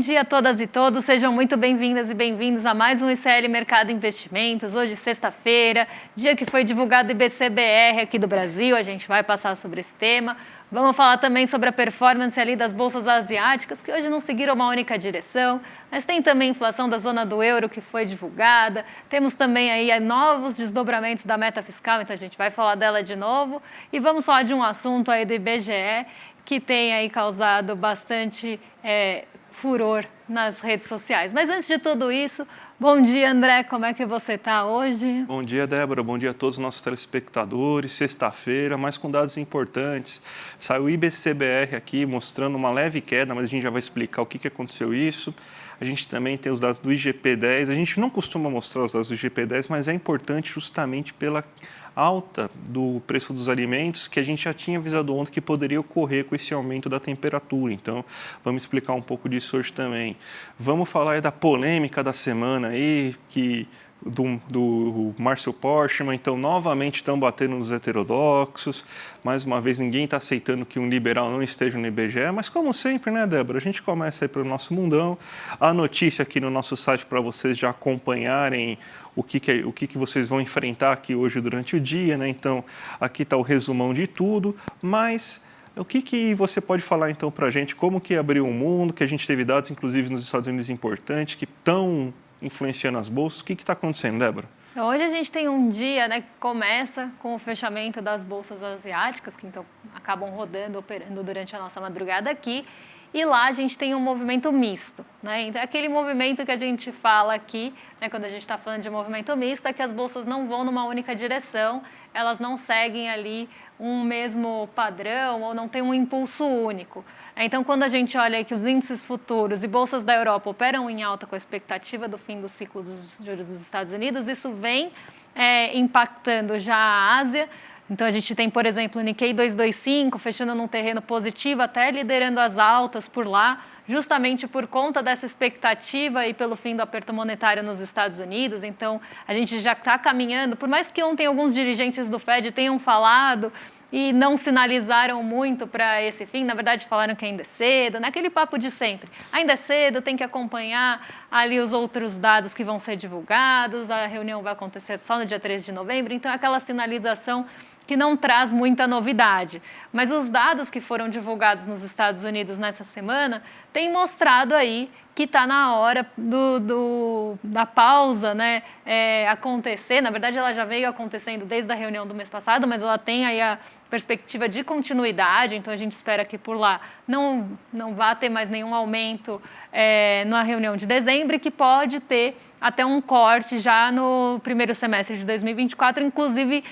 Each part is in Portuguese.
dia a todas e todos, sejam muito bem-vindas e bem-vindos a mais um ICL Mercado Investimentos. Hoje, sexta-feira, dia que foi divulgado o IBC-BR aqui do Brasil, a gente vai passar sobre esse tema. Vamos falar também sobre a performance ali das bolsas asiáticas, que hoje não seguiram uma única direção, mas tem também a inflação da zona do euro que foi divulgada, temos também aí novos desdobramentos da meta fiscal, então a gente vai falar dela de novo, e vamos falar de um assunto aí do IBGE, que tem aí causado bastante furor nas redes sociais. Mas antes de tudo isso, bom dia, André, como é que você está hoje? Bom dia, Débora, bom dia a todos os nossos telespectadores. Sexta-feira, mas com dados importantes. Saiu o IBC-BR aqui mostrando uma leve queda, mas a gente já vai explicar o que aconteceu isso. A gente também tem os dados do IGP-10. A gente não costuma mostrar os dados do IGP-10, mas é importante justamente pela alta do preço dos alimentos que a gente já tinha avisado ontem que poderia ocorrer com esse aumento da temperatura. Então, vamos explicar um pouco disso hoje também. Vamos falar da polêmica da semana aí, do Márcio Porchman. Então, novamente estão batendo nos heterodoxos. Mais uma vez, ninguém está aceitando que um liberal não esteja no IBGE, mas como sempre, né, Débora? A gente começa aí pelo nosso mundão. A notícia aqui no nosso site para vocês já acompanharem o que vocês vão enfrentar aqui hoje durante o dia, né? Então, aqui está o resumão de tudo, mas o que você pode falar então para a gente? Como que abriu o mundo, que a gente teve dados, inclusive nos Estados Unidos, importantes, que estão influenciando as bolsas? O que está acontecendo, Débora? Hoje a gente tem um dia, né, que começa com o fechamento das bolsas asiáticas, que então acabam rodando, operando durante a nossa madrugada aqui. E lá a gente tem um movimento misto, né? Então, aquele movimento que a gente fala aqui, né, quando a gente está falando de movimento misto, é que as bolsas não vão numa única direção, elas não seguem ali um mesmo padrão ou não tem um impulso único. Então, quando a gente olha aí que os índices futuros e bolsas da Europa operam em alta com a expectativa do fim do ciclo dos juros dos Estados Unidos, isso vem impactando já a Ásia. Então, a gente tem, por exemplo, o Nikkei 225 fechando num terreno positivo, até liderando as altas por lá, justamente por conta dessa expectativa e pelo fim do aperto monetário nos Estados Unidos. Então, a gente já está caminhando, por mais que ontem alguns dirigentes do Fed tenham falado e não sinalizaram muito para esse fim, na verdade falaram que ainda é cedo, naquele papo de sempre. Ainda é cedo, tem que acompanhar ali os outros dados que vão ser divulgados, a reunião vai acontecer só no dia 13 de novembro, então aquela sinalização que não traz muita novidade. Mas os dados que foram divulgados nos Estados Unidos nessa semana têm mostrado aí que está na hora da pausa, né, acontecer. Na verdade, ela já veio acontecendo desde a reunião do mês passado, mas ela tem aí a perspectiva de continuidade, então a gente espera que por lá não vá ter mais nenhum aumento na reunião de dezembro e que pode ter até um corte já no primeiro semestre de 2024, inclusive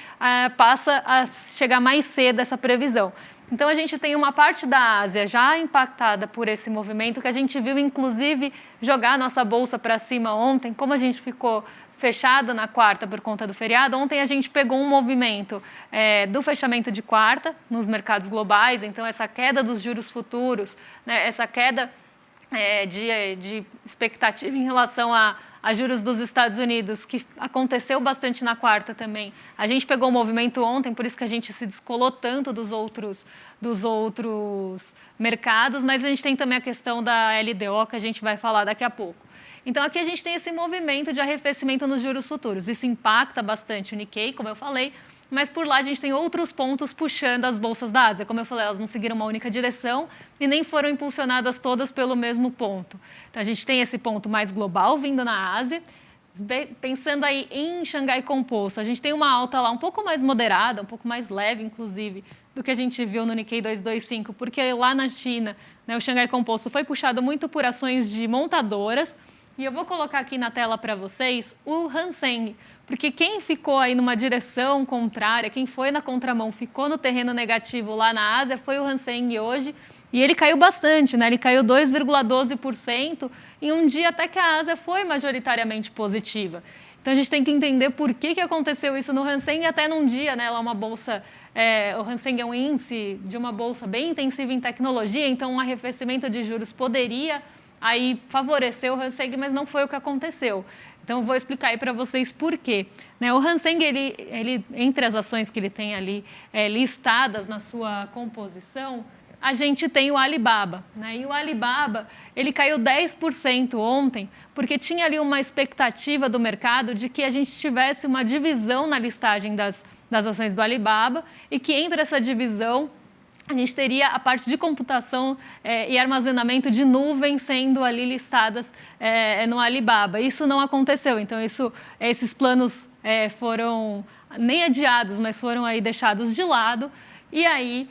passa a chegar mais cedo essa previsão. Então, a gente tem uma parte da Ásia já impactada por esse movimento, que a gente viu, inclusive, jogar a nossa bolsa para cima ontem, como a gente ficou fechado na quarta por conta do feriado. Ontem a gente pegou um movimento do fechamento de quarta nos mercados globais, então essa queda dos juros futuros, né, essa queda de expectativa em relação a juros dos Estados Unidos, que aconteceu bastante na quarta também. A gente pegou o movimento ontem, por isso que a gente se descolou tanto dos outros mercados, mas a gente tem também a questão da LDO, que a gente vai falar daqui a pouco. Então, aqui a gente tem esse movimento de arrefecimento nos juros futuros. Isso impacta bastante o Nikkei, como eu falei, mas por lá a gente tem outros pontos puxando as bolsas da Ásia. Como eu falei, elas não seguiram uma única direção e nem foram impulsionadas todas pelo mesmo ponto. Então, a gente tem esse ponto mais global vindo na Ásia. Pensando aí em Xangai Composto, a gente tem uma alta lá um pouco mais moderada, um pouco mais leve, inclusive, do que a gente viu no Nikkei 225, porque lá na China, né, o Xangai Composto foi puxado muito por ações de montadoras. E eu vou colocar aqui na tela para vocês o Hang Seng, porque quem ficou aí numa direção contrária, quem foi na contramão, ficou no terreno negativo lá na Ásia, foi o Hang Seng hoje, e ele caiu bastante, né? Ele caiu 2,12% em um dia até que a Ásia foi majoritariamente positiva. Então, a gente tem que entender por que aconteceu isso no Hang Seng até num dia, né? Ela é uma bolsa, o Hang Seng é um índice de uma bolsa bem intensiva em tecnologia, então um arrefecimento de juros poderia aí favoreceu o Hang Seng, mas não foi o que aconteceu. Então, eu vou explicar aí para vocês por quê. O Hang Seng, ele, entre as ações que ele tem ali listadas na sua composição, a gente tem o Alibaba, né? E o Alibaba, ele caiu 10% ontem, porque tinha ali uma expectativa do mercado de que a gente tivesse uma divisão na listagem das ações do Alibaba e que entre essa divisão a gente teria a parte de computação e armazenamento de nuvem sendo ali listadas no Alibaba. Isso não aconteceu, então esses planos foram nem adiados, mas foram aí deixados de lado. E aí,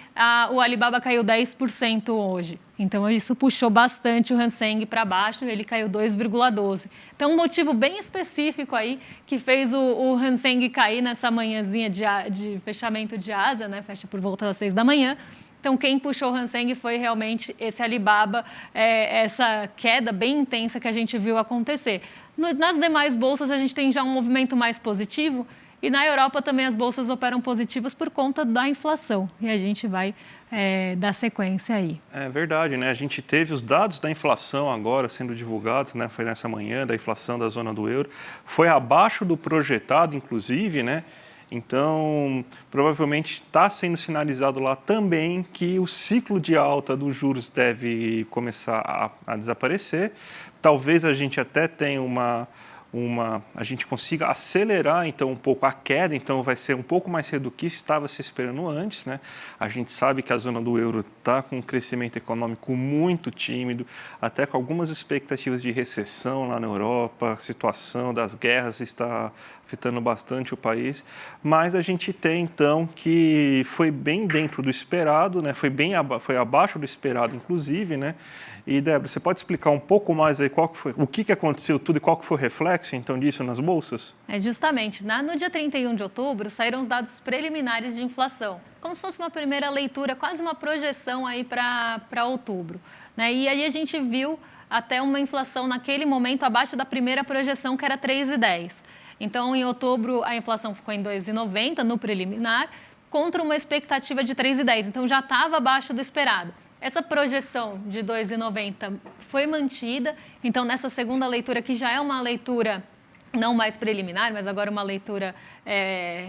o Alibaba caiu 10% hoje. Então, isso puxou bastante o Hang Seng para baixo, ele caiu 2,12%. Então, um motivo bem específico aí que fez o Hang Seng cair nessa manhãzinha de fechamento de Ásia, né? Fecha por volta das 6 da manhã. Então, quem puxou o Hang Seng foi realmente esse Alibaba, essa queda bem intensa que a gente viu acontecer. Nas demais bolsas, a gente tem já um movimento mais positivo. E na Europa também as bolsas operam positivas por conta da inflação. E a gente vai dar sequência aí. É verdade, né? A gente teve os dados da inflação agora sendo divulgados, né? Foi nessa manhã, da inflação da zona do euro. Foi abaixo do projetado, inclusive, né? Então, provavelmente está sendo sinalizado lá também que o ciclo de alta dos juros deve começar a desaparecer. Talvez a gente até tenha a gente consiga acelerar então um pouco a queda, então vai ser um pouco mais cedo do que estava se esperando antes, né? A gente sabe que a zona do euro está com um crescimento econômico muito tímido, até com algumas expectativas de recessão lá na Europa, a situação das guerras está afetando bastante o país, mas a gente tem então que foi bem dentro do esperado, né? Foi abaixo do esperado inclusive, né? E Débora, você pode explicar um pouco mais aí o que aconteceu tudo e qual que foi o reflexo então disso nas bolsas? Justamente, no dia 31 de outubro saíram os dados preliminares de inflação, como se fosse uma primeira leitura, quase uma projeção aí para outubro, né? E aí a gente viu até uma inflação naquele momento abaixo da primeira projeção, que era 3,10. Então, em outubro, a inflação ficou em 2,90 no preliminar, contra uma expectativa de 3,10. Então, já estava abaixo do esperado. Essa projeção de 2,90 foi mantida. Então, nessa segunda leitura, que já é uma leitura não mais preliminar, mas agora uma leitura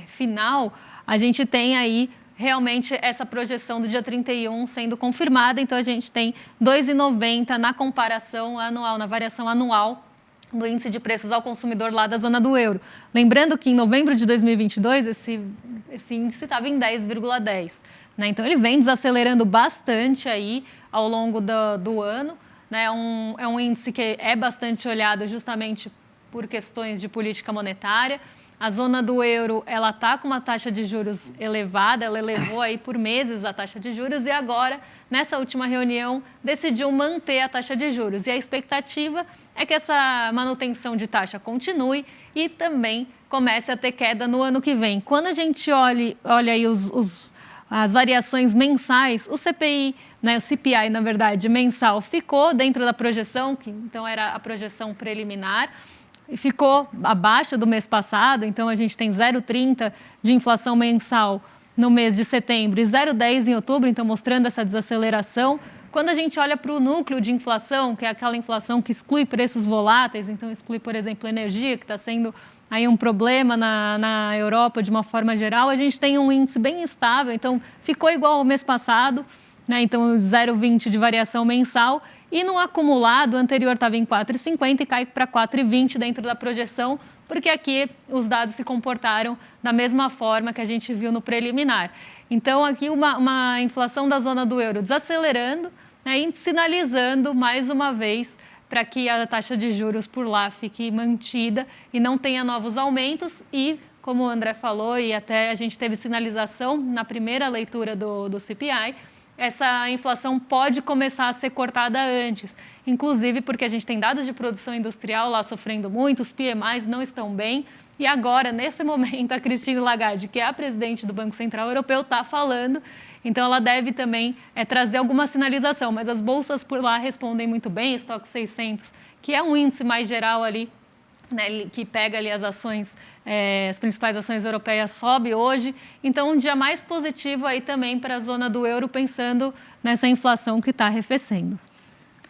final, a gente tem aí realmente essa projeção do dia 31 sendo confirmada. Então, a gente tem 2,90 na comparação anual, na variação anual do índice de preços ao consumidor lá da zona do euro. Lembrando que em novembro de 2022, esse índice estava em 10,10. Né? Então, ele vem desacelerando bastante aí ao longo do ano. Né? É um índice que é bastante olhado justamente por questões de política monetária. A zona do euro, ela está com uma taxa de juros elevada, ela elevou aí por meses a taxa de juros e agora, nessa última reunião, decidiu manter a taxa de juros. E a expectativa é que essa manutenção de taxa continue e também comece a ter queda no ano que vem. Quando a gente olha aí as variações mensais, o CPI, né, o CPI, na verdade, mensal, ficou dentro da projeção, que então era a projeção preliminar, e ficou abaixo do mês passado, então a gente tem 0,30 de inflação mensal no mês de setembro e 0,10 em outubro, então mostrando essa desaceleração. Quando a gente olha para o núcleo de inflação, que é aquela inflação que exclui preços voláteis, então exclui, por exemplo, energia, que está sendo aí um problema na Europa de uma forma geral, a gente tem um índice bem estável, então ficou igual ao mês passado, né? Então 0,20 de variação mensal, e no acumulado, o anterior estava em 4,50 e cai para 4,20 dentro da projeção, porque aqui os dados se comportaram da mesma forma que a gente viu no preliminar. Então, aqui uma inflação da zona do euro desacelerando, né, e sinalizando mais uma vez para que a taxa de juros por lá fique mantida e não tenha novos aumentos. E, como o André falou, e até a gente teve sinalização na primeira leitura do CPI, essa inflação pode começar a ser cortada antes, inclusive porque a gente tem dados de produção industrial lá sofrendo muito, os PMIs não estão bem, e agora, nesse momento, a Christine Lagarde, que é a presidente do Banco Central Europeu, está falando, então ela deve também trazer alguma sinalização, mas as bolsas por lá respondem muito bem, Stoxx 600, que é um índice mais geral ali, né, que pega ali as ações, as principais ações europeias, sobe hoje. Então, um dia mais positivo aí também para a zona do euro, pensando nessa inflação que está arrefecendo.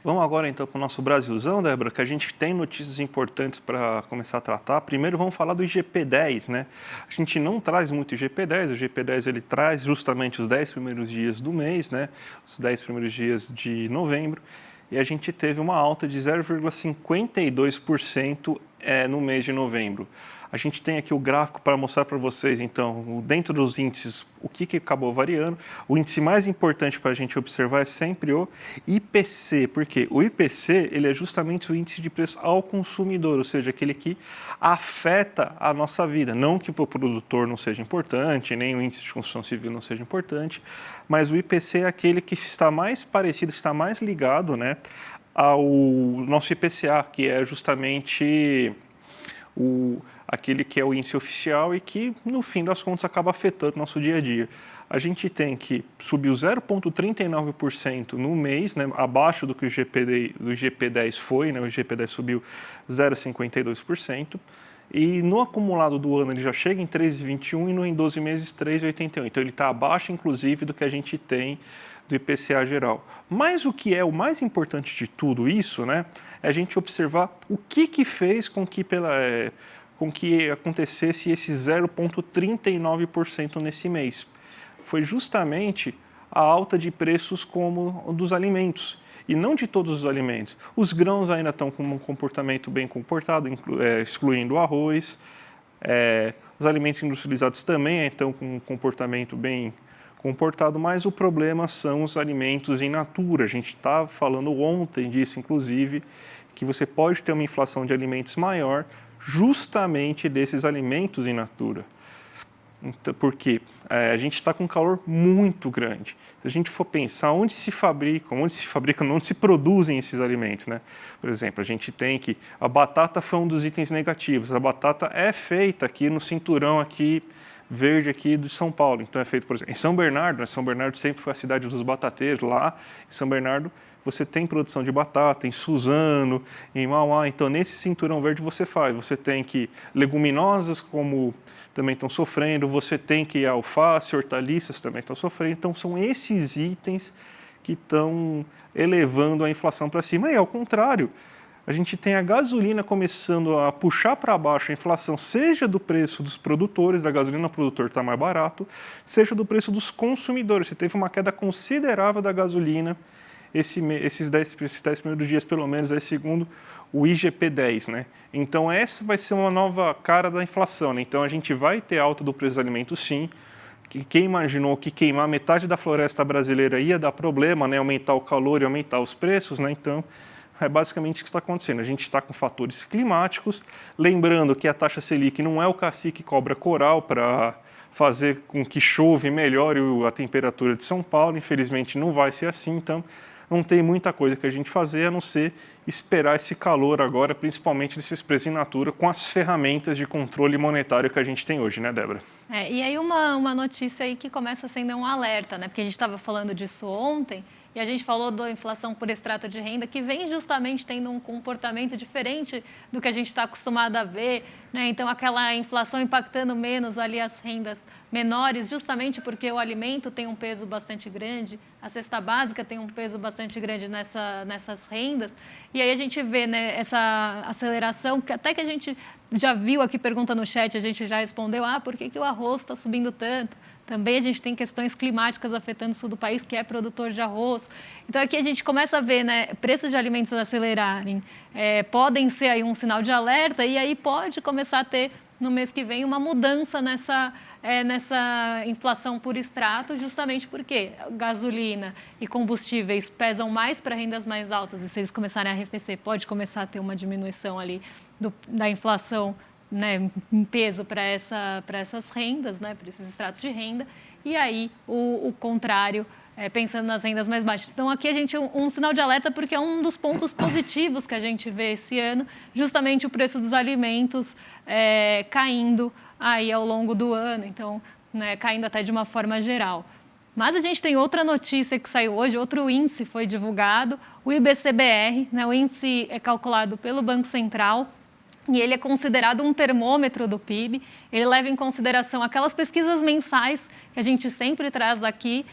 Vamos agora então para o nosso Brasilzão, Débora, que a gente tem notícias importantes para começar a tratar. Primeiro vamos falar do IGP-10, né? A gente não traz muito IGP-10, o IGP-10 ele traz justamente os 10 primeiros dias do mês, né? Os 10 primeiros dias de novembro, e a gente teve uma alta de 0,52% no mês de novembro. A gente tem aqui o gráfico para mostrar para vocês, então, dentro dos índices, o que acabou variando. O índice mais importante para a gente observar é sempre o IPC, porque o IPC ele é justamente o índice de preço ao consumidor, ou seja, aquele que afeta a nossa vida. Não que para o produtor não seja importante, nem o índice de construção civil não seja importante, mas o IPC é aquele que está mais parecido, está mais ligado, né, ao nosso IPCA, que é justamente aquele que é o índice oficial e que, no fim das contas, acaba afetando o nosso dia a dia. A gente tem que subiu 0,39% no mês, né, abaixo do que o IGP-10 foi, né, o IGP-10 subiu 0,52%, e no acumulado do ano ele já chega em 3,21% e em 12 meses 3,81%. Então ele está abaixo, inclusive, do que a gente tem do IPCA geral. Mas o que é o mais importante de tudo isso, né, é a gente observar o que fez com que acontecesse esse 0,39% nesse mês. Foi justamente a alta de preços como dos alimentos, e não de todos os alimentos. Os grãos ainda estão com um comportamento bem comportado, excluindo o arroz. Os alimentos industrializados também estão com um comportamento bem comportado, mas o problema são os alimentos in natura. A gente estava falando ontem disso, inclusive, que você pode ter uma inflação de alimentos maior justamente desses alimentos in natura. Então, porque a gente está com um calor muito grande. Se a gente for pensar onde se produzem esses alimentos, né? Por exemplo, a gente tem que a batata foi um dos itens negativos. A batata é feita aqui no cinturão aqui verde aqui de São Paulo. Então é feito, por exemplo, em São Bernardo, né? São Bernardo sempre foi a cidade dos batateiros. Lá em São Bernardo você tem produção de batata, em Suzano, em Mauá. Então nesse cinturão verde você tem que leguminosas como também estão sofrendo, você tem que alface, hortaliças também estão sofrendo. Então são esses itens que estão elevando a inflação para cima. E ao contrário, a gente tem a gasolina começando a puxar para baixo a inflação, seja do preço dos produtores, da gasolina produtor está mais barato, seja do preço dos consumidores. Você teve uma queda considerável da gasolina esses 10 primeiros dias, pelo menos, segundo o IGP-10, né? Então, essa vai ser uma nova cara da inflação, né? Então, a gente vai ter alta do preço dos alimentos, sim. Quem imaginou que queimar metade da floresta brasileira ia dar problema, né? Aumentar o calor e aumentar os preços, né? Então, é basicamente isso que está acontecendo. A gente está com fatores climáticos, lembrando que a taxa Selic não é o cacique cobra coral para fazer com que chove e melhore a temperatura de São Paulo. Infelizmente, não vai ser assim, então não tem muita coisa que a gente fazer a não ser esperar esse calor agora, principalmente desses preços in natura, com as ferramentas de controle monetário que a gente tem hoje, né, Débora? E aí uma notícia aí que começa sendo um alerta, né? Porque a gente estava falando disso ontem, e a gente falou da inflação por extrato de renda, que vem justamente tendo um comportamento diferente do que a gente está acostumado a ver, né? Então, aquela inflação impactando menos ali as rendas menores, justamente porque o alimento tem um peso bastante grande, a cesta básica tem um peso bastante grande nessas rendas. E aí a gente vê, né, essa aceleração, que até que a gente já viu aqui, pergunta no chat, a gente já respondeu, por que o arroz está subindo tanto? Também a gente tem questões climáticas afetando o sul do país, que é produtor de arroz. Então, aqui a gente começa a ver, né, preços de alimentos acelerarem, podem ser aí um sinal de alerta, e aí pode começar a ter, no mês que vem, uma mudança nessa inflação por extrato, justamente porque gasolina e combustíveis pesam mais para rendas mais altas, e se eles começarem a arrefecer, pode começar a ter uma diminuição ali da inflação, né, em peso para essas rendas, né, para esses estratos de renda, e aí o contrário, pensando nas rendas mais baixas. Então, aqui a gente um sinal de alerta, porque é um dos pontos positivos que a gente vê esse ano, justamente o preço dos alimentos caindo aí ao longo do ano, então, né, caindo até de uma forma geral. Mas a gente tem outra notícia que saiu hoje, outro índice foi divulgado, o IBCBR, né, o índice é calculado pelo Banco Central. e ele é considerado um termômetro do PIB. Ele leva em consideração aquelas pesquisas mensais que a gente sempre traz aqui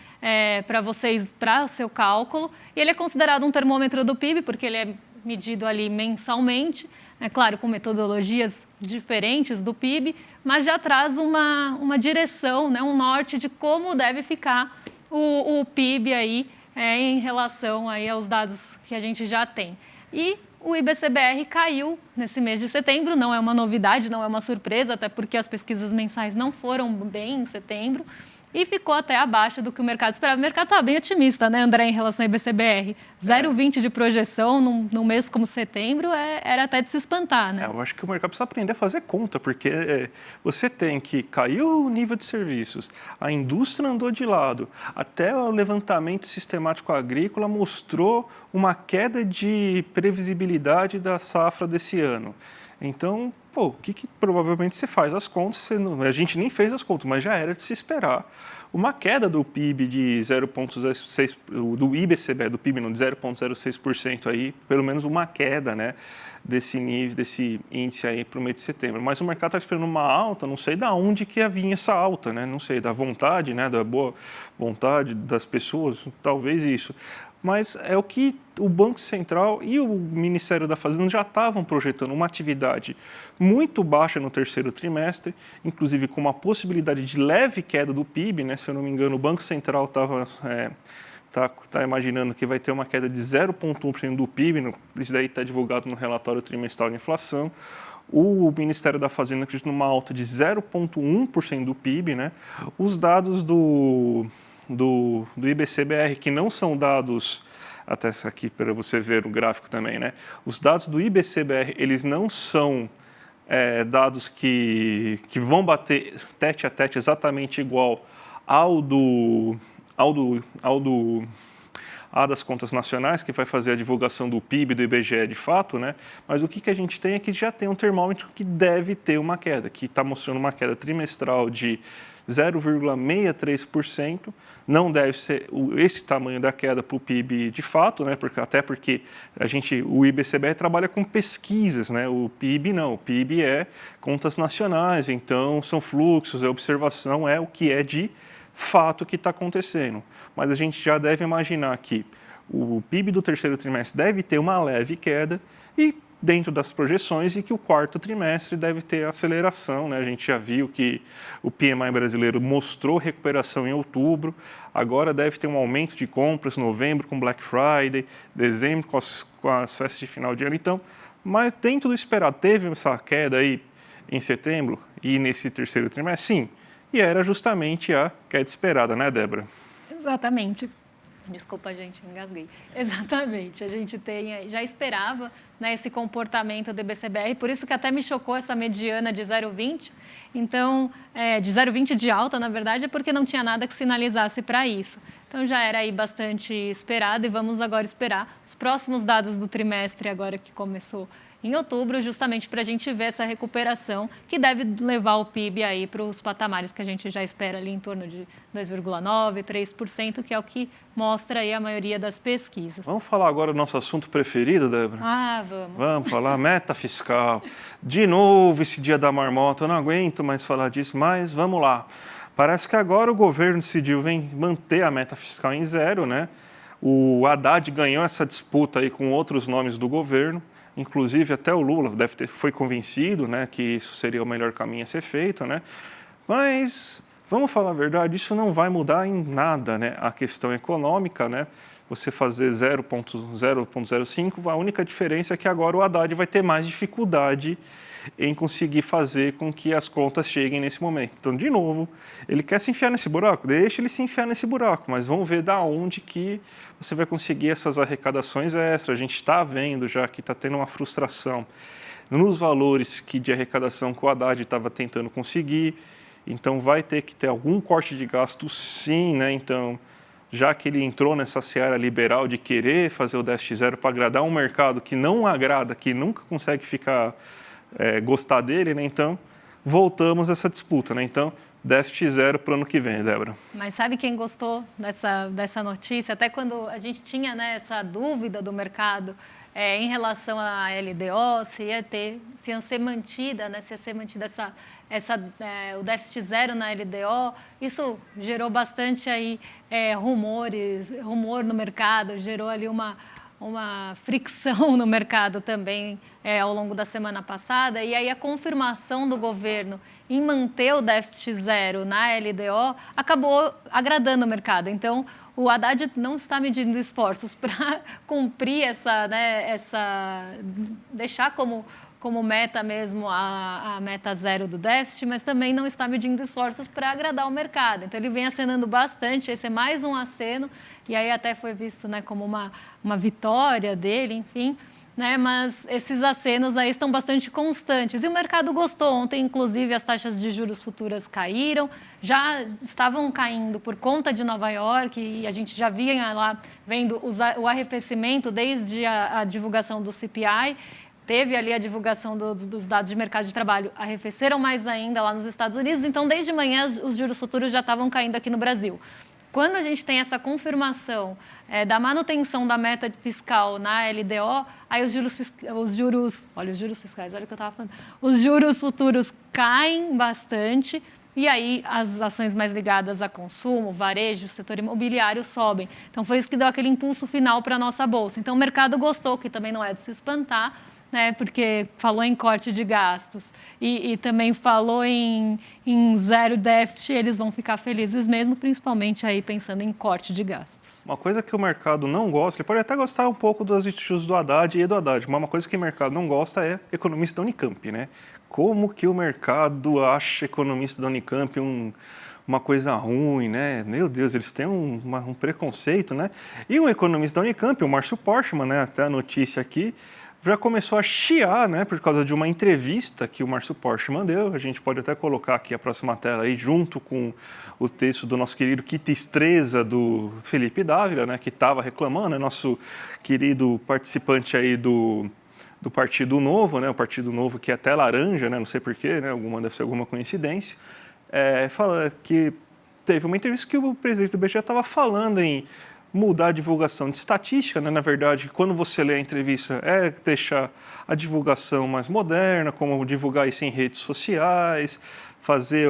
para vocês, para o seu cálculo. E ele é considerado um termômetro do PIB porque ele é medido ali mensalmente, é claro, com metodologias diferentes do PIB, mas já traz uma direção, né, um norte de como deve ficar o PIB aí, em relação aí aos dados que a gente já tem. E o IBCBR caiu nesse mês de setembro, não é uma novidade, não é uma surpresa, até porque as pesquisas mensais não foram bem em setembro e ficou até abaixo do que o mercado esperava. O mercado estava bem otimista, né, André, em relação ao IBCBR. 0,20 de projeção num mês como setembro era até de se espantar, né? Eu acho que o mercado precisa aprender a fazer conta, porque você tem que cair o nível de serviços, a indústria andou de lado, até o levantamento sistemático agrícola mostrou uma queda de previsibilidade da safra desse ano. Então, o que provavelmente você faz as contas? A gente nem fez as contas, mas já era de se esperar. Uma queda do PIB de 0,06%, do IBCBR, do PIB não, de 0,06% aí, pelo menos uma queda, né, desse nível, desse índice aí para o mês de setembro. Mas o mercado está esperando uma alta, não sei de onde que ia vir essa alta, né, não sei, da vontade, né, da boa vontade das pessoas, talvez isso. Mas é o que o Banco Central e o Ministério da Fazenda já estavam projetando, uma atividade muito baixa no terceiro trimestre, inclusive com uma possibilidade de leve queda do PIB, né? Se eu não me engano, o Banco Central tá imaginando que vai ter uma queda de 0,1% do PIB, isso daí está divulgado no relatório trimestral de inflação. O Ministério da Fazenda acredita numa alta de 0,1% do PIB, né? Os dados do IBCBR, que não são dados, até aqui para você ver o gráfico também, né? Os dados do IBCBR, eles não são dados que vão bater tete a tete exatamente igual ao das contas nacionais, que vai fazer a divulgação do PIB, do IBGE de fato, né? Mas o que a gente tem é que já tem um termômetro que deve ter uma queda, que está mostrando uma queda trimestral de 0,63%, não deve ser esse tamanho da queda para o PIB de fato, né? Até porque o IBCBR trabalha com pesquisas, né? O PIB não, o PIB é contas nacionais, então são fluxos, observação, é o que é de fato que está acontecendo. Mas a gente já deve imaginar que o PIB do terceiro trimestre deve ter uma leve queda e dentro das projeções, e que o quarto trimestre deve ter aceleração, né? A gente já viu que o PMI brasileiro mostrou recuperação em outubro, agora deve ter um aumento de compras em novembro com Black Friday, dezembro com as festas de final de ano. Então, mas dentro do esperado, teve essa queda aí em setembro e nesse terceiro trimestre? Sim, e era justamente a queda esperada, né, Débora? Exatamente. Desculpa, gente, engasguei. Exatamente, a gente já esperava, né, esse comportamento do IBCBR, por isso que até me chocou essa mediana de 0,20, então, de 0,20 de alta, na verdade, é porque não tinha nada que sinalizasse para isso. Então, já era aí bastante esperado e vamos agora esperar os próximos dados do trimestre, agora que começou em outubro, justamente para a gente ver essa recuperação que deve levar o PIB aí para os patamares que a gente já espera ali em torno de 2,9%, 3%, que é o que mostra aí a maioria das pesquisas. Vamos falar agora do nosso assunto preferido, Débora? Vamos. Vamos falar meta fiscal. De novo esse dia da marmota, eu não aguento mais falar disso, mas vamos lá. Parece que agora o governo decidiu manter a meta fiscal em zero, né? O Haddad ganhou essa disputa aí com outros nomes do governo. Inclusive, até o Lula foi convencido, né, que isso seria o melhor caminho a ser feito, né? Mas, vamos falar a verdade, isso não vai mudar em nada, né? A questão econômica, né? Você fazer 0,05, a única diferença é que agora o Haddad vai ter mais dificuldade em conseguir fazer com que as contas cheguem nesse momento. Então, de novo, ele quer se enfiar nesse buraco? Deixa ele se enfiar nesse buraco, mas vamos ver da onde que você vai conseguir essas arrecadações extras. A gente está vendo já que está tendo uma frustração nos valores de arrecadação que o Haddad estava tentando conseguir, então vai ter que ter algum corte de gasto sim, né? Então, já que ele entrou nessa seara liberal de querer fazer o déficit zero para agradar um mercado que não agrada, que nunca consegue gostar dele, né? Então voltamos a essa disputa, né? Então déficit zero para o ano que vem, Débora. Mas sabe quem gostou dessa notícia? Até quando a gente tinha, né, essa dúvida do mercado em relação à LDO, se ia ser mantida, né, se ia ser mantida o déficit zero na LDO, isso gerou bastante aí, rumor no mercado, gerou ali uma fricção no mercado também ao longo da semana passada, e aí a confirmação do governo em manter o déficit zero na LDO acabou agradando o mercado. Então, o Haddad não está medindo esforços para cumprir deixar como meta mesmo a meta zero do déficit, mas também não está medindo esforços para agradar o mercado. Então, ele vem acenando bastante, esse é mais um aceno, e aí até foi visto, né, como uma vitória dele, enfim, né, mas esses acenos aí estão bastante constantes. E o mercado gostou. Ontem, inclusive, as taxas de juros futuras caíram, já estavam caindo por conta de Nova York, e a gente já vinha lá vendo o arrefecimento desde a divulgação do CPI. Teve ali a divulgação dos dados de mercado de trabalho, arrefeceram mais ainda lá nos Estados Unidos, então desde manhã os juros futuros já estavam caindo aqui no Brasil. Quando a gente tem essa confirmação da manutenção da meta fiscal na LDO, aí os juros fiscais, olha o que eu estava falando, os juros futuros caem bastante, e aí as ações mais ligadas a consumo, varejo, setor imobiliário sobem. Então foi isso que deu aquele impulso final para a nossa bolsa. Então o mercado gostou, que também não é de se espantar, né, porque falou em corte de gastos e também falou em zero déficit, eles vão ficar felizes mesmo, principalmente aí pensando em corte de gastos. Uma coisa que o mercado não gosta, ele pode até gostar um pouco dos estudos do Haddad e do Haddad, mas uma coisa que o mercado não gosta é economista da Unicamp, né? Como que o mercado acha economista da Unicamp uma coisa ruim, né? Meu Deus, eles têm um preconceito, né? E um economista da Unicamp, o Márcio Porchmann, né, até a notícia aqui, já começou a chiar, né, por causa de uma entrevista que o Márcio Porchmann deu. A gente pode até colocar aqui a próxima tela aí, junto com o texto do nosso querido Kita Estreza, do Felipe Dávila, né, que estava reclamando, né, nosso querido participante aí do Partido Novo, né, o Partido Novo que é até laranja, né, não sei porquê, né, deve ser alguma coincidência, fala que teve uma entrevista que o presidente do BGE estava falando em mudar a divulgação de estatística, né? Na verdade, quando você lê a entrevista, deixar a divulgação mais moderna, como divulgar isso em redes sociais, fazer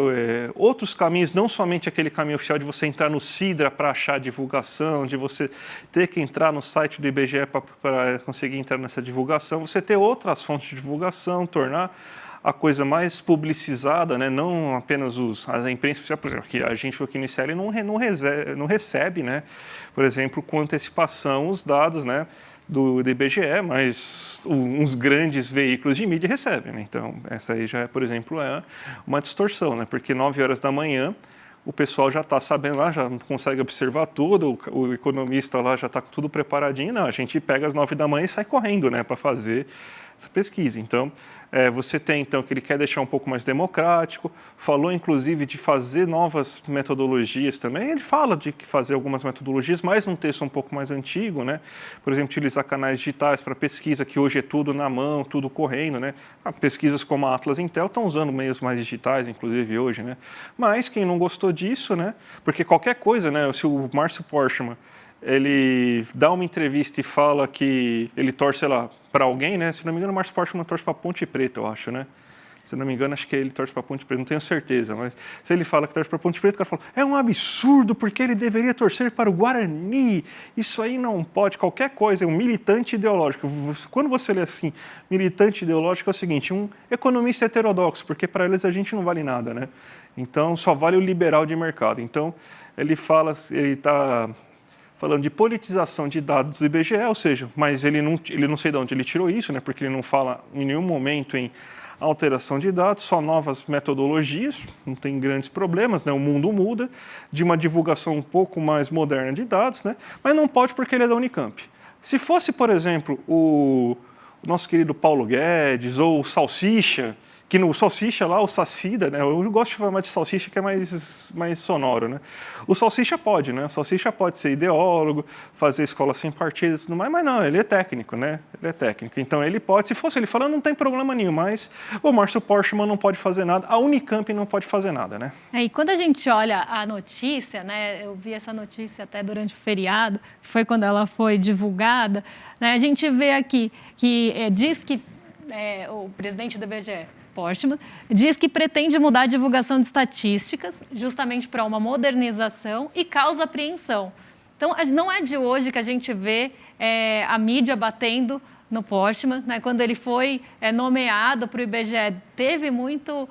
outros caminhos, não somente aquele caminho oficial de você entrar no Sidra para achar a divulgação, de você ter que entrar no site do IBGE para conseguir entrar nessa divulgação, você ter outras fontes de divulgação, tornar a coisa mais publicizada, né? Não apenas a imprensa oficial, por exemplo, que a gente aqui no ICL não recebe, né? Por exemplo, com antecipação os dados, né, do IBGE, mas uns grandes veículos de mídia recebem, né? Então, essa aí já, por exemplo, é uma distorção, né? Porque 9 horas da manhã o pessoal já está sabendo lá, já consegue observar tudo, o economista lá já está tudo preparadinho. Não, a gente pega às 9 da manhã e sai correndo, né, para fazer essa pesquisa. Então, você tem então que ele quer deixar um pouco mais democrático, falou inclusive de fazer novas metodologias também. Ele fala de fazer algumas metodologias, mas num texto um pouco mais antigo, né? Por exemplo, utilizar canais digitais para pesquisa, que hoje é tudo na mão, tudo correndo, né? Pesquisas como a Atlas Intel estão usando meios mais digitais, inclusive hoje, né? Mas quem não gostou disso, né? Porque qualquer coisa, né? Se o Márcio Porchmann ele dá uma entrevista e fala que ele torce, sei lá, para alguém, né? Se não me engano, o Márcio Porchmann torce para Ponte Preta, eu acho, né? Se não me engano, acho que ele torce para Ponte Preta, não tenho certeza, mas se ele fala que torce para Ponte Preta, o cara fala, é um absurdo, porque ele deveria torcer para o Guarani, isso aí não pode, qualquer coisa, é um militante ideológico. Quando você lê assim, militante ideológico é o seguinte, um economista heterodoxo, porque para eles a gente não vale nada, né? Então, só vale o liberal de mercado. Então, ele está falando de politização de dados do IBGE, ou seja, mas ele não sei de onde ele tirou isso, né? Porque ele não fala em nenhum momento em alteração de dados, só novas metodologias, não tem grandes problemas, né? O mundo muda, de uma divulgação um pouco mais moderna de dados, né? Mas não pode porque ele é da Unicamp. Se fosse, por exemplo, o nosso querido Paulo Guedes ou o Salsicha, que no salsicha lá, o Sacida, né? Eu gosto de chamar de salsicha que é mais sonoro, né? O salsicha pode, né? O salsicha pode ser ideólogo, fazer escola sem partido e tudo mais, mas não, ele é técnico, né? Ele é técnico. Então ele pode, se fosse ele falando, não tem problema nenhum, mas o Márcio Porchmann não pode fazer nada, a Unicamp não pode fazer nada, né? E quando a gente olha a notícia, né? Eu vi essa notícia até durante o feriado, que foi quando ela foi divulgada, né? A gente vê aqui que diz que o presidente do IBGE, Porchmann, diz que pretende mudar a divulgação de estatísticas justamente para uma modernização e causa apreensão. Então, não é de hoje que a gente vê a mídia batendo no Porchmann, né? Quando ele foi nomeado para o IBGE, teve muito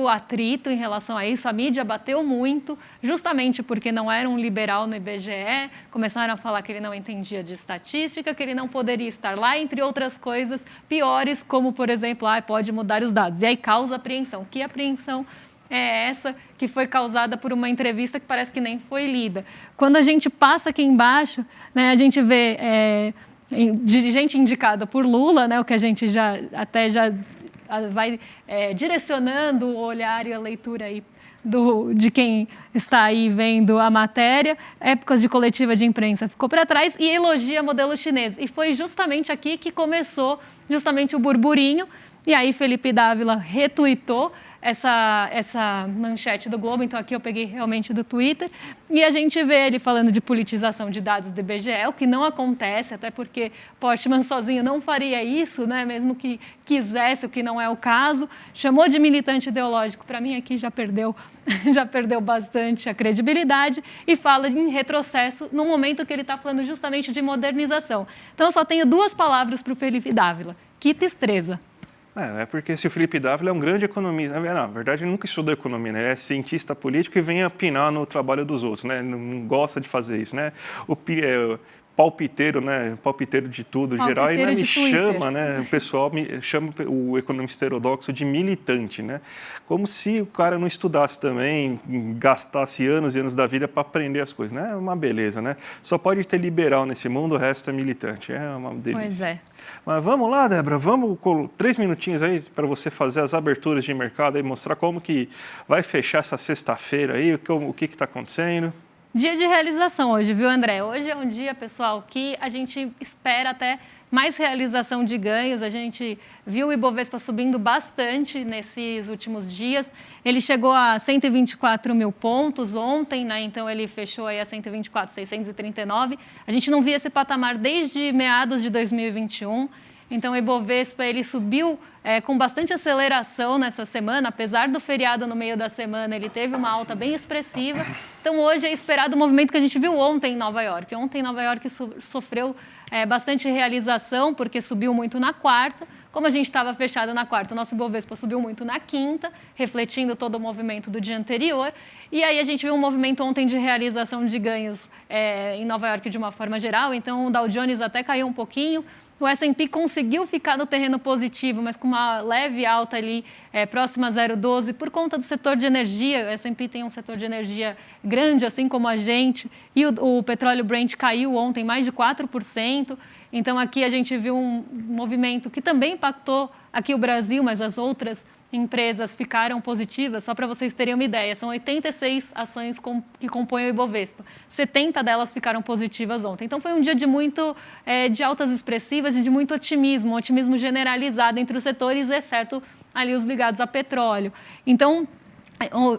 atrito em relação a isso, a mídia bateu muito, justamente porque não era um liberal no IBGE, começaram a falar que ele não entendia de estatística, que ele não poderia estar lá, entre outras coisas piores, como, por exemplo, pode mudar os dados. E aí causa apreensão. Que apreensão é essa que foi causada por uma entrevista que parece que nem foi lida? Quando a gente passa aqui embaixo, né, a gente vê dirigente indicada por Lula, né, o que a gente já vai direcionando o olhar e a leitura aí de quem está aí vendo a matéria. Épocas de coletiva de imprensa ficou para trás e elogia modelo chinês. E foi justamente aqui que começou justamente o burburinho. E aí Felipe Dávila retuitou essa manchete do Globo, então aqui eu peguei realmente do Twitter, e a gente vê ele falando de politização de dados do IBGE, o que não acontece, até porque Porchmann sozinho não faria isso, né? Mesmo que quisesse, o que não é o caso. Chamou de militante ideológico, para mim aqui já perdeu bastante a credibilidade, e fala em retrocesso no momento que ele está falando justamente de modernização. Então eu só tenho duas palavras para o Felipe Dávila: que tristeza. É porque se o Felipe Dávila é um grande economista, na verdade ele nunca estudou economia, né? Ele é cientista político e vem apinar no trabalho dos outros, né? Não gosta de fazer isso, né? Palpiteiro, né? Palpiteiro de tudo, geral, ainda me chama, né? O pessoal me chama o economista heterodoxo de militante, né? Como se o cara não estudasse também, gastasse anos e anos da vida para aprender as coisas, né? É uma beleza, né? Só pode ter liberal nesse mundo, o resto é militante, é uma delícia. Pois é. Mas vamos lá, Débora, vamos 3 minutinhos aí para você fazer as aberturas de mercado e mostrar como que vai fechar essa sexta-feira aí, o que está acontecendo. Dia de realização hoje, viu, André? Hoje é um dia, pessoal, que a gente espera até mais realização de ganhos. A gente viu o Ibovespa subindo bastante nesses últimos dias. Ele chegou a 124 mil pontos ontem, né? Então ele fechou aí a 124.639. A gente não via esse patamar desde meados de 2021. Então o Ibovespa ele subiu com bastante aceleração nessa semana, apesar do feriado no meio da semana, ele teve uma alta bem expressiva. Então hoje é esperado o movimento que a gente viu ontem em Nova York. Ontem Nova York sofreu bastante realização, porque subiu muito na quarta. Como a gente estava fechado na quarta, o nosso Ibovespa subiu muito na quinta, refletindo todo o movimento do dia anterior. E aí a gente viu um movimento ontem de realização de ganhos em Nova York de uma forma geral. Então o Dow Jones até caiu um pouquinho. O S&P conseguiu ficar no terreno positivo, mas com uma leve alta ali, próxima a 0,12, por conta do setor de energia. O S&P tem um setor de energia grande, assim como a gente, e o petróleo Brent caiu ontem mais de 4%. Então, aqui a gente viu um movimento que também impactou aqui o Brasil, mas as outras empresas ficaram positivas. Só para vocês terem uma ideia, são 86 ações que compõem o Ibovespa. 70 delas ficaram positivas ontem. Então, foi um dia de altas expressivas e de muito otimismo, um otimismo generalizado entre os setores, exceto ali os ligados a petróleo. Então,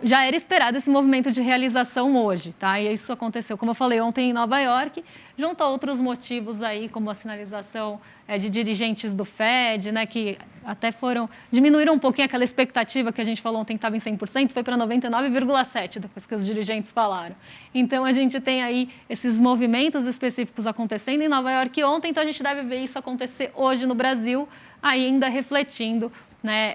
já era esperado esse movimento de realização hoje, tá? E isso aconteceu, como eu falei, ontem em Nova York, junto a outros motivos aí, como a sinalização de dirigentes do Fed, né, que até diminuíram um pouquinho aquela expectativa que a gente falou ontem que estava em 100%, foi para 99,7% depois que os dirigentes falaram. Então, a gente tem aí esses movimentos específicos acontecendo em Nova York ontem, então a gente deve ver isso acontecer hoje no Brasil, ainda refletindo, né,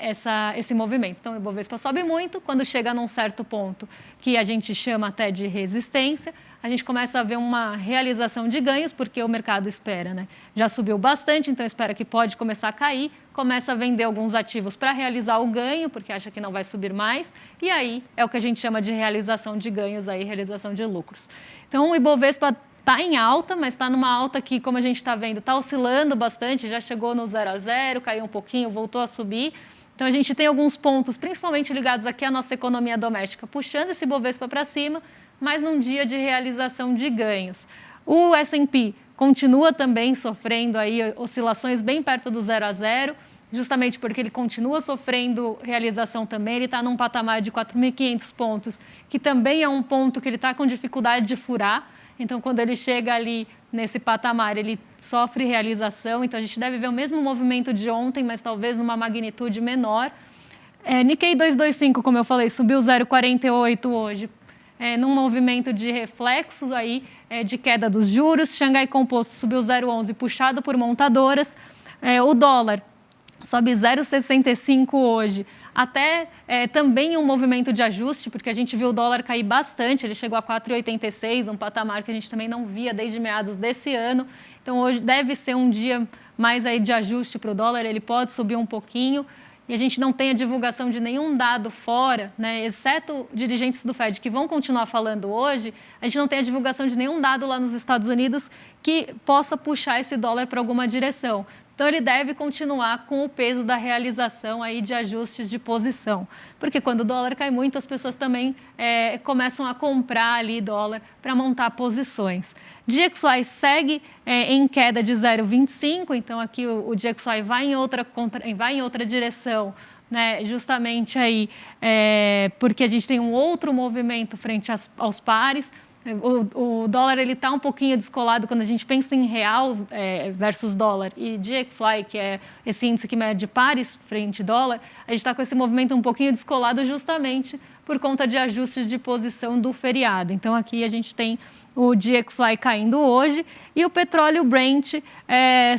esse movimento. Então, o Ibovespa sobe muito, quando chega num certo ponto que a gente chama até de resistência, a gente começa a ver uma realização de ganhos, porque o mercado espera, né? Já subiu bastante, então espera que pode começar a cair, começa a vender alguns ativos para realizar o ganho, porque acha que não vai subir mais, e aí é o que a gente chama de realização de ganhos, aí, realização de lucros. Então, o Ibovespa está em alta, mas está numa alta que, como a gente está vendo, está oscilando bastante, já chegou no 0 a 0, caiu um pouquinho, voltou a subir. Então, a gente tem alguns pontos, principalmente ligados aqui à nossa economia doméstica, puxando esse Bovespa para cima, mas num dia de realização de ganhos. O S&P continua também sofrendo aí oscilações bem perto do 0 a 0, justamente porque ele continua sofrendo realização também. Ele está num patamar de 4.500 pontos, que também é um ponto que ele está com dificuldade de furar. Então, quando ele chega ali nesse patamar, ele sofre realização. Então, a gente deve ver o mesmo movimento de ontem, mas talvez numa magnitude menor. Nikkei 225, como eu falei, subiu 0,48 hoje, num movimento de reflexos aí, de queda dos juros. Xangai Composto subiu 0,11, puxado por montadoras. O dólar sobe 0,65 hoje. Até também um movimento de ajuste, porque a gente viu o dólar cair bastante, ele chegou a 4,86, um patamar que a gente também não via desde meados desse ano. Então, hoje deve ser um dia mais aí de ajuste para o dólar, ele pode subir um pouquinho, e a gente não tem a divulgação de nenhum dado fora, né, exceto dirigentes do Fed que vão continuar falando hoje, a gente não tem a divulgação de nenhum dado lá nos Estados Unidos que possa puxar esse dólar para alguma direção. Então, ele deve continuar com o peso da realização aí de ajustes de posição. Porque quando o dólar cai muito, as pessoas também começam a comprar ali dólar para montar posições. DXY segue em queda de 0,25, então aqui o DXY vai em outra direção, né, justamente aí porque a gente tem um outro movimento frente aos pares. O dólar está um pouquinho descolado quando a gente pensa em real versus dólar, e DXY, que é esse índice que mede pares frente dólar, a gente está com esse movimento um pouquinho descolado justamente por conta de ajustes de posição do feriado. Então, aqui a gente tem o DXY caindo hoje e o petróleo Brent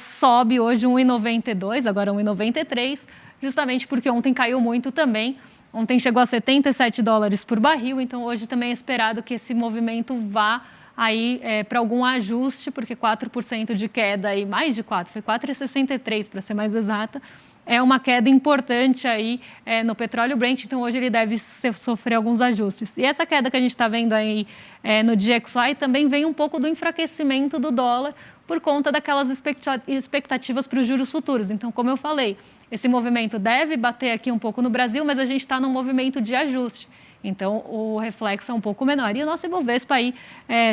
sobe hoje 1,92, agora 1,93, justamente porque ontem caiu muito também. Ontem chegou a $77 por barril, então hoje também é esperado que esse movimento vá aí para algum ajuste, porque 4% de queda, aí, mais de 4%, foi 4,63% para ser mais exata, é uma queda importante aí no petróleo Brent, então hoje ele deve sofrer alguns ajustes. E essa queda que a gente está vendo aí no DXY também vem um pouco do enfraquecimento do dólar por conta daquelas expectativas para os juros futuros. Então, como eu falei, esse movimento deve bater aqui um pouco no Brasil, mas a gente está num movimento de ajuste. Então, o reflexo é um pouco menor. E o nosso Ibovespa aí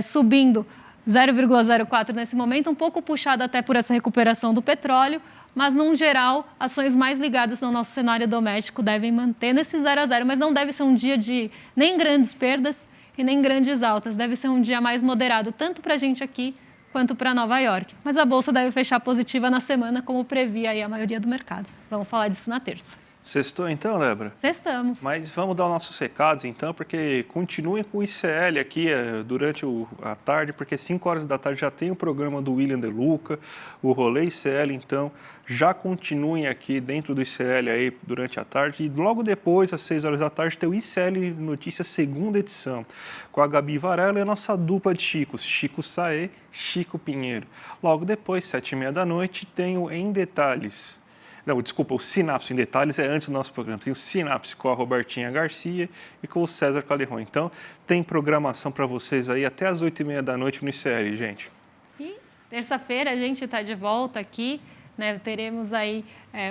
subindo 0,04 nesse momento, um pouco puxado até por essa recuperação do petróleo, mas, num geral, ações mais ligadas no nosso cenário doméstico devem manter nesse 0 a 0, mas não deve ser um dia de nem grandes perdas e nem grandes altas. Deve ser um dia mais moderado, tanto para a gente aqui quanto para Nova York. Mas a Bolsa deve fechar positiva na semana, como previa aí a maioria do mercado. Vamos falar disso na terça. Sextou então, Débora? Sextamos. Mas vamos dar os nossos recados então, porque continuem com o ICL aqui durante a tarde, porque 5 horas da tarde já tem o programa do William De Luca, o Rolê ICL, então já continuem aqui dentro do ICL aí durante a tarde. E logo depois, às 6 horas da tarde, tem o ICL Notícias, segunda edição, com a Gabi Varela e a nossa dupla de Chicos, Chico Saê, Chico Pinheiro. Logo depois, 7h30 da noite, tem o Em Detalhes. Não, desculpa, o Sinapse em Detalhes é antes do nosso programa. Tem o Sinapse com a Robertinha Garcia e com o César Calerron. Então, tem programação para vocês aí até às 8h30 da noite no ICL, gente. E terça-feira a gente está de volta aqui, né? Teremos aí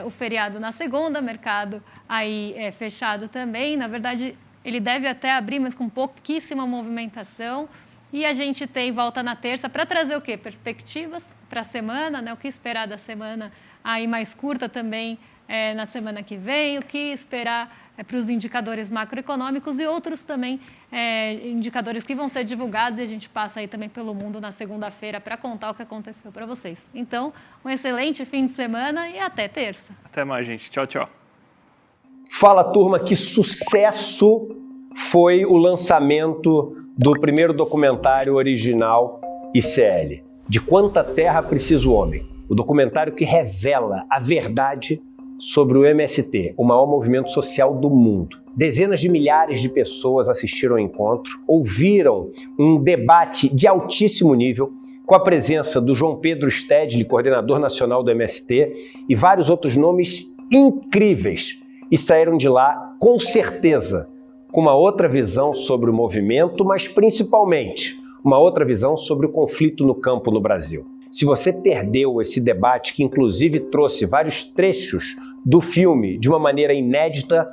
o feriado na segunda, mercado aí fechado também. Na verdade, ele deve até abrir, mas com pouquíssima movimentação. E a gente tem volta na terça para trazer o quê? Perspectivas para a semana, né? O que esperar da semana aí mais curta também na semana que vem, o que esperar para os indicadores macroeconômicos e outros também indicadores que vão ser divulgados, e a gente passa aí também pelo mundo na segunda-feira para contar o que aconteceu para vocês. Então, um excelente fim de semana e até terça. Até mais, gente. Tchau, tchau. Fala, turma, que sucesso foi o lançamento do primeiro documentário original ICL, De Quanta Terra Precisa o Homem. O documentário que revela a verdade sobre o MST, o maior movimento social do mundo. Dezenas de milhares de pessoas assistiram ao encontro, ouviram um debate de altíssimo nível, com a presença do João Pedro Stedley, coordenador nacional do MST, e vários outros nomes incríveis, e saíram de lá, com certeza, com uma outra visão sobre o movimento, mas principalmente uma outra visão sobre o conflito no campo no Brasil. Se você perdeu esse debate, que inclusive trouxe vários trechos do filme de uma maneira inédita,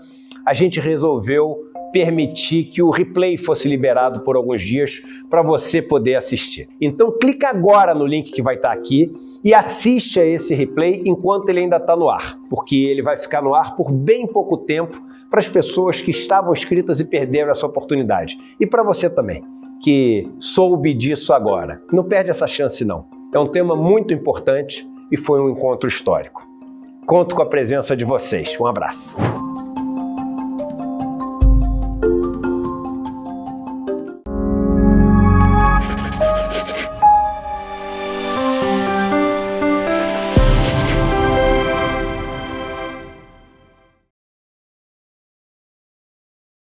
a gente resolveu permitir que o replay fosse liberado por alguns dias para você poder assistir. Então clica agora no link que vai estar aqui e assiste a esse replay enquanto ele ainda está no ar, porque ele vai ficar no ar por bem pouco tempo para as pessoas que estavam inscritas e perderam essa oportunidade. E para você também, que soube disso agora. Não perde essa chance não. É um tema muito importante e foi um encontro histórico. Conto com a presença de vocês. Um abraço.